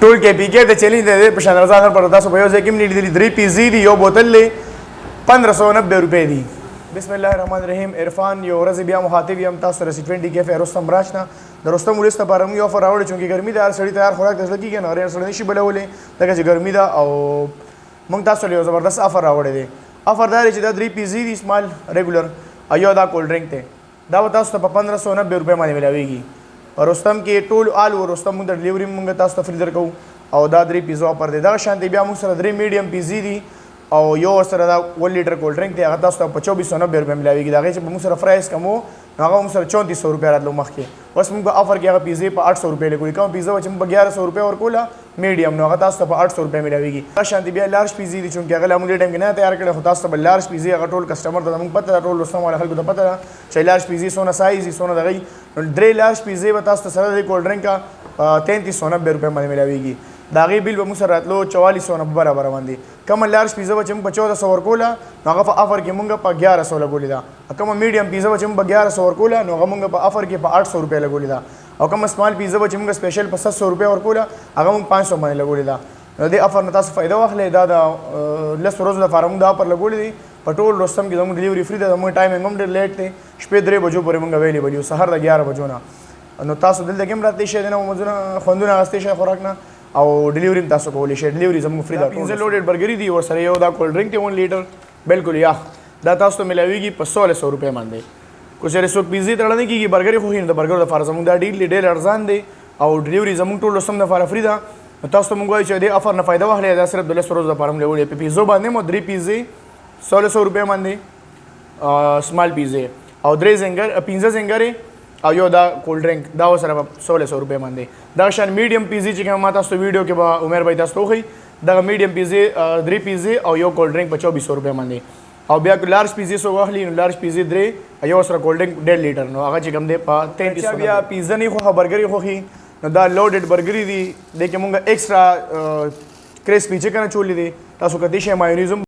ټول کې پی کې ته چلی دی په شان رضا پر تاسو په یو ځای کې نیډ دي 3 پیزي دی یو بوتل له 1590 روپے دی بسم الله الرحمن الرحیم عرفان یو ورځ بیا مخاطب یم تاسو سره 20 کې رستم راشنا د رستم ولست لپاره موږ یو فراوړ چونکی ګرمي ده هر سړی تیار خوراک د ځل کېږي نه هر سړی نشي بلولې دغه چې ګرمي ده او موږ تاسو له یو زبردست افر راوړی دی افر دا چې دا 3 پیزي دی سمال ریګولر ایو دا کولډ ډرینک ته دا تاسو ته په 1590 روپے باندې ملاويږي رستم کې ټول آل رستم موږ د ډلیوري موږ تاسو ته فری درکو او دا 3 پیزو پر دی دا شانتي بیا موږ سره 3 میډیم پیزي دی او یو سره دا 1 لیټر کولډ ډرینک دی هغه تاسو ته په 2490 روپے ملاويږي دا چې موږ سره فرایس کمو هغه موږ سره 3400 روپے راتلو مخکې اوس موږ افر کې هغه پیزي په 800 روپے لګوي کوم پیزا چې موږ 1100 روپے ورکولا میډیم نو هغه تاسو ته په 800 روپے ملاويږي دا شانتي بیا لارج پیزي دي چې هغه موږ ټایم کې نه تیار کړل خو تاسو ته لارج پیزي هغه ټول کسٹمر ته موږ پته ټول رستم والا خلکو ته پته چې لارج پیزي سونه سایز سونه دغه نو درې لارج پیزي به تاسو ته سره د کولډ ډرینک کا 3390 روپے باندې ملاويږي دا غي بیل به موږ سره راتلو 4490 برابر باندې کوم لارج پیزا به چې موږ 1400 ورکولا نو هغه په افر کې موږ په 1100 لګولې دا کوم میډیم پیزا به چې موږ 1100 ورکولا نو هغه موږ په افر کې په 800 روپے لګولې دا او کوم سمال پیزا به چې موږ سپیشل په 700 روپے ورکولا هغه موږ 500 باندې لګولې دا نو دې افر نه تاسو فائدہ واخلئ دا د لس ورځو لپاره موږ دا افر لګولې دي په ټول رستم کې زموږ ډلیوري فری ده زموږ ټایمینګ هم ډېر لیټ دی شپې 3 بجو پورې موږ اویلیبل یو سهار د 11 بجو نه نو تاسو دلته کې هم راتلی شئ دنه مزونه خوندونه اخیستی شئ خوراک نه او ډلیوري تاسو کولی شئ ډلیوري زموږ فری ده پنځه لوډډ برګري دي ورسره یو دا کولډ ډرینک دی 1 لیټر بالکل یا دا تاسو ته ملاویږي په 1600 روپے باندې کو چېرې څوک پیزي ته اړه نه کېږي برګري خو د برګر لپاره زموږ دا ډېر ارزان دی او ډلیوري زموږ ټول رستم لپاره فری ده تاسو ته موږ وایو چې دې افر نه فایده واخلئ دا صرف د لس ورځو لپاره موږ لګولې په پیزو باندې مو 3 پیزې 1600 روپے باندې سمال پیزې او 3 زنګر 15 زنګرې او یو دا کولډ ډرینک دا سره 1600 روپے باندې دا شان میډیم پیزي چې کوم تاسو ویډیو کې به عمر بھائی تاسو خو دا میډیم پیزي 3 پیزي او یو کولډ ډرینک په 2400 روپے باندې او بیا لارج پیزي سو واخلي نو لارج پیزي 3 یو سره کولډ ډرینک 1.5 لیټر نو هغه چې کوم دی په 3300 بیا پیزا نه خو برګري خو نو دا لوډډ برګري دي د کې مونږه ایکسترا کرسپي چکن چولې دي تاسو کدي شي مایونیز